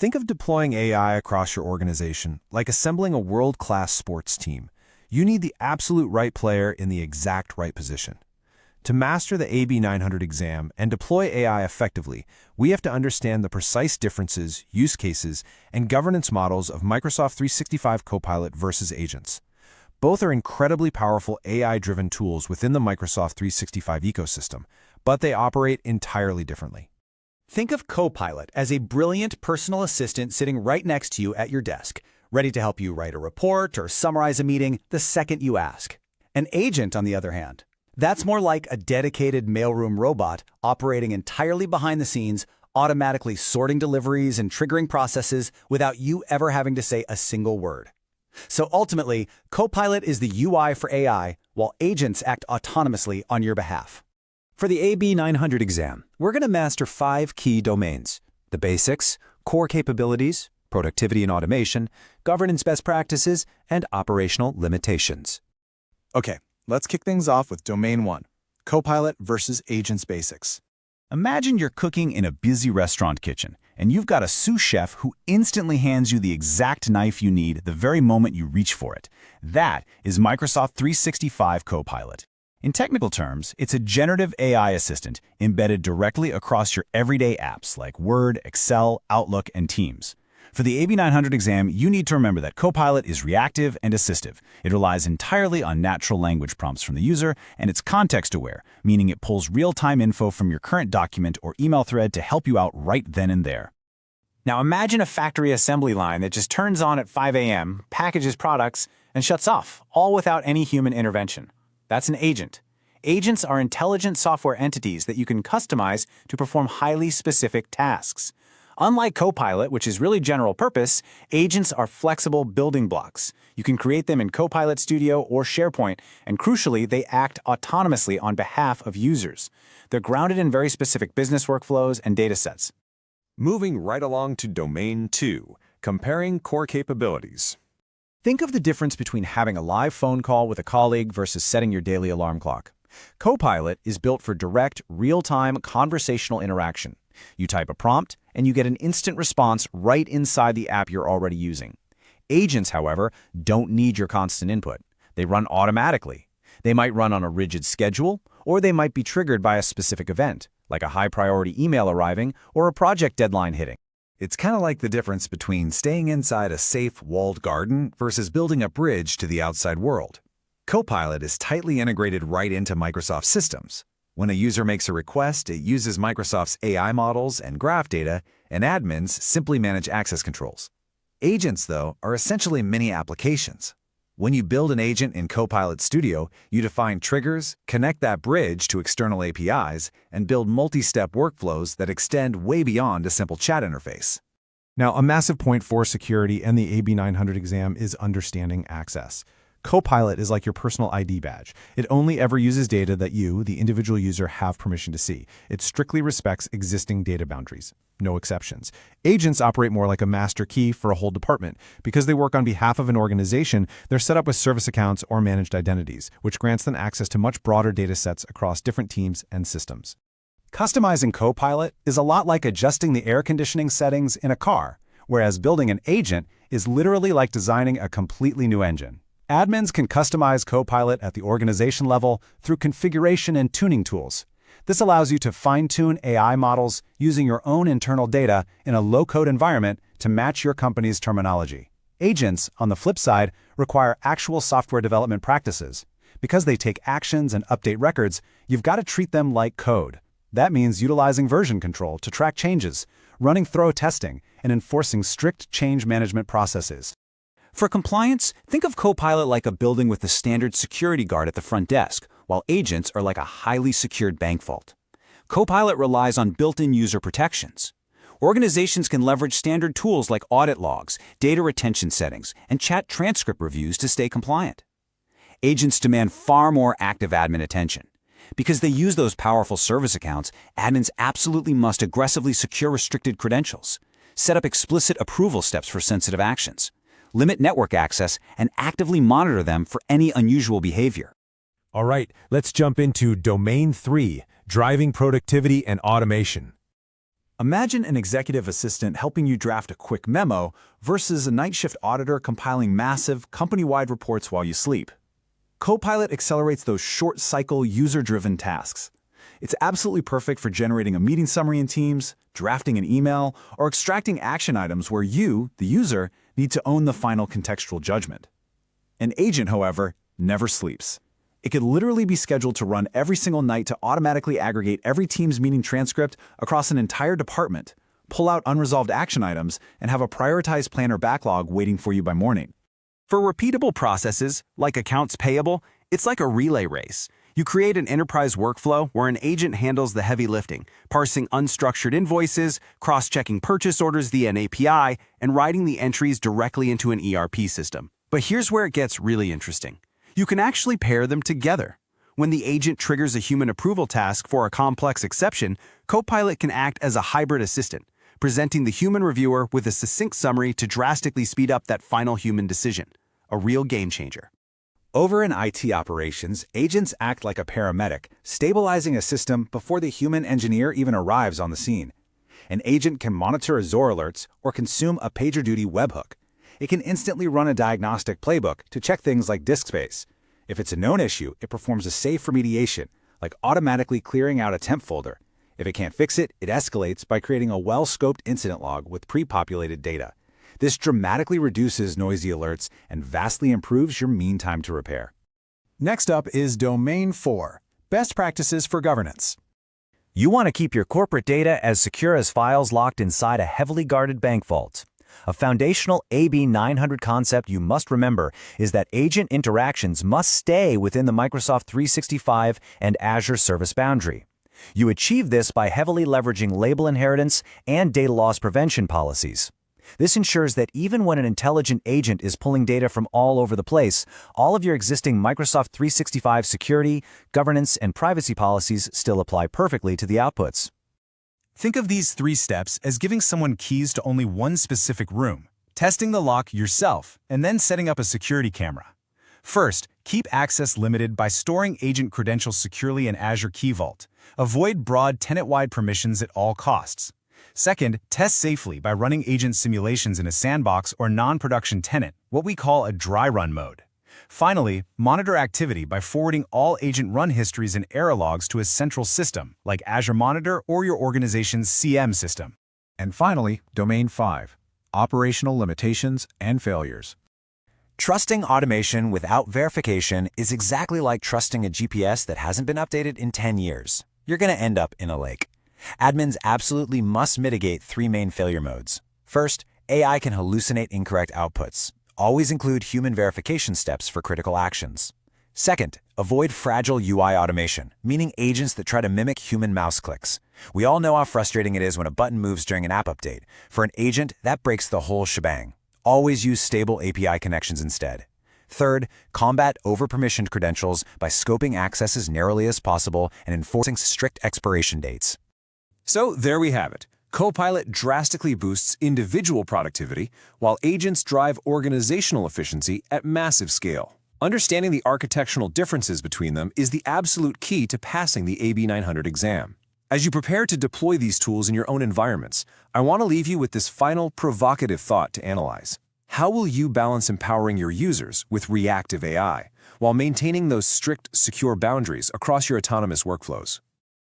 Think of deploying AI across your organization like assembling a world-class sports team. You need the absolute right player in the exact right position. To master the AB 900 exam and deploy AI effectively, we have to understand the precise differences, use cases, and governance models of Microsoft 365 Copilot versus agents. Both are incredibly powerful AI-driven tools within the Microsoft 365 ecosystem, but they operate entirely differently. Think of Copilot as a brilliant personal assistant sitting right next to you at your desk, ready to help you write a report or summarize a meeting the second you ask. An agent, on the other hand, that's more like a dedicated mailroom robot operating entirely behind the scenes, automatically sorting deliveries and triggering processes without you ever having to say a single word. So ultimately, Copilot is the UI for AI, while agents act autonomously on your behalf. For the AB 900 exam, we're going to master 5 key domains: the basics, core capabilities, productivity and automation, governance best practices, and operational limitations. Okay, let's kick things off with Domain 1, Copilot versus Agents Basics. Imagine you're cooking in a busy restaurant kitchen, and you've got a sous chef who instantly hands you the exact knife you need the very moment you reach for it. That is Microsoft 365 Copilot. In technical terms, it's a generative AI assistant embedded directly across your everyday apps like Word, Excel, Outlook, and Teams. For the AB 900 exam, you need to remember that Copilot is reactive and assistive. It relies entirely on natural language prompts from the user, and it's context-aware, meaning it pulls real-time info from your current document or email thread to help you out right then and there. Now imagine a factory assembly line that just turns on at 5 a.m., packages products, and shuts off, all without any human intervention. That's an agent. Agents are intelligent software entities that you can customize to perform highly specific tasks. Unlike Copilot, which is really general purpose, agents are flexible building blocks. You can create them in Copilot Studio or SharePoint, and crucially, they act autonomously on behalf of users. They're grounded in very specific business workflows and datasets. Moving right along to Domain 2, comparing core capabilities. Think of the difference between having a live phone call with a colleague versus setting your daily alarm clock. Copilot is built for direct, real-time conversational interaction. You type a prompt, and you get an instant response right inside the app you're already using. Agents, however, don't need your constant input. They run automatically. They might run on a rigid schedule, or they might be triggered by a specific event, like a high-priority email arriving or a project deadline hitting. It's kind of like the difference between staying inside a safe, walled garden versus building a bridge to the outside world. Copilot is tightly integrated right into Microsoft systems. When a user makes a request, it uses Microsoft's AI models and graph data, and admins simply manage access controls. Agents, though, are essentially mini applications. When you build an agent in Copilot Studio, you define triggers, connect that bridge to external APIs, and build multi-step workflows that extend way beyond a simple chat interface. Now, a massive point for security and the AB 900 exam is understanding access. Copilot is like your personal ID badge. It only ever uses data that you, the individual user, have permission to see. It strictly respects existing data boundaries. No exceptions. Agents operate more like a master key for a whole department. Because they work on behalf of an organization, they're set up with service accounts or managed identities, which grants them access to much broader data sets across different teams and systems. Customizing Copilot is a lot like adjusting the air conditioning settings in a car, whereas building an agent is literally like designing a completely new engine. Admins can customize Copilot at the organization level through configuration and tuning tools. This allows you to fine-tune AI models using your own internal data in a low-code environment to match your company's terminology. Agents, on the flip side, require actual software development practices. Because they take actions and update records, you've got to treat them like code. That means utilizing version control to track changes, running thorough testing, and enforcing strict change management processes. For compliance, think of Copilot like a building with a standard security guard at the front desk, while agents are like a highly secured bank vault. Copilot relies on built-in user protections. Organizations can leverage standard tools like audit logs, data retention settings, and chat transcript reviews to stay compliant. Agents demand far more active admin attention. Because they use those powerful service accounts, admins absolutely must aggressively secure restricted credentials, set up explicit approval steps for sensitive actions, limit network access, and actively monitor them for any unusual behavior. All right, let's jump into Domain 3, driving productivity and automation. Imagine an executive assistant helping you draft a quick memo versus a night shift auditor compiling massive, company-wide reports while you sleep. Copilot accelerates those short-cycle, user-driven tasks. It's absolutely perfect for generating a meeting summary in Teams, drafting an email, or extracting action items where you, the user, need to own the final contextual judgment. An agent, however, never sleeps. It could literally be scheduled to run every single night to automatically aggregate every Teams meeting transcript across an entire department, pull out unresolved action items, and have a prioritized plan or backlog waiting for you by morning. For repeatable processes, like accounts payable, it's like a relay race. You create an enterprise workflow where an agent handles the heavy lifting, parsing unstructured invoices, cross-checking purchase orders via an API, and writing the entries directly into an ERP system. But here's where it gets really interesting. You can actually pair them together. When the agent triggers a human approval task for a complex exception, Copilot can act as a hybrid assistant, presenting the human reviewer with a succinct summary to drastically speed up that final human decision. A real game changer. Over in IT operations, agents act like a paramedic, stabilizing a system before the human engineer even arrives on the scene. An agent can monitor Azure alerts or consume a PagerDuty webhook. It can instantly run a diagnostic playbook to check things like disk space. If it's a known issue, it performs a safe remediation, like automatically clearing out a temp folder. If it can't fix it, it escalates by creating a well-scoped incident log with pre-populated data. This dramatically reduces noisy alerts and vastly improves your mean time to repair. Next up is Domain 4, Best Practices for Governance. You want to keep your corporate data as secure as files locked inside a heavily guarded bank vault. A foundational AB 900 concept you must remember is that agent interactions must stay within the Microsoft 365 and Azure service boundary. You achieve this by heavily leveraging label inheritance and data loss prevention policies. This ensures that even when an intelligent agent is pulling data from all over the place, all of your existing Microsoft 365 security, governance, and privacy policies still apply perfectly to the outputs. Think of these 3 steps as giving someone keys to only one specific room, testing the lock yourself, and then setting up a security camera. First, keep access limited by storing agent credentials securely in Azure Key Vault. Avoid broad tenant-wide permissions at all costs. Second, test safely by running agent simulations in a sandbox or non-production tenant, what we call a dry run mode. Finally, monitor activity by forwarding all agent run histories and error logs to a central system, like Azure Monitor or your organization's CM system. And finally, Domain 5, Operational Limitations and Failures. Trusting automation without verification is exactly like trusting a GPS that hasn't been updated in 10 years. You're going to end up in a lake. Admins absolutely must mitigate 3 main failure modes. First, AI can hallucinate incorrect outputs. Always include human verification steps for critical actions. Second, avoid fragile UI automation, meaning agents that try to mimic human mouse clicks. We all know how frustrating it is when a button moves during an app update. For an agent, that breaks the whole shebang. Always use stable API connections instead. Third, combat over-permissioned credentials by scoping access as narrowly as possible and enforcing strict expiration dates. So there we have it. Copilot drastically boosts individual productivity, while agents drive organizational efficiency at massive scale. Understanding the architectural differences between them is the absolute key to passing the AB 900 exam. As you prepare to deploy these tools in your own environments, I want to leave you with this final provocative thought to analyze. How will you balance empowering your users with reactive AI while maintaining those strict, secure boundaries across your autonomous workflows?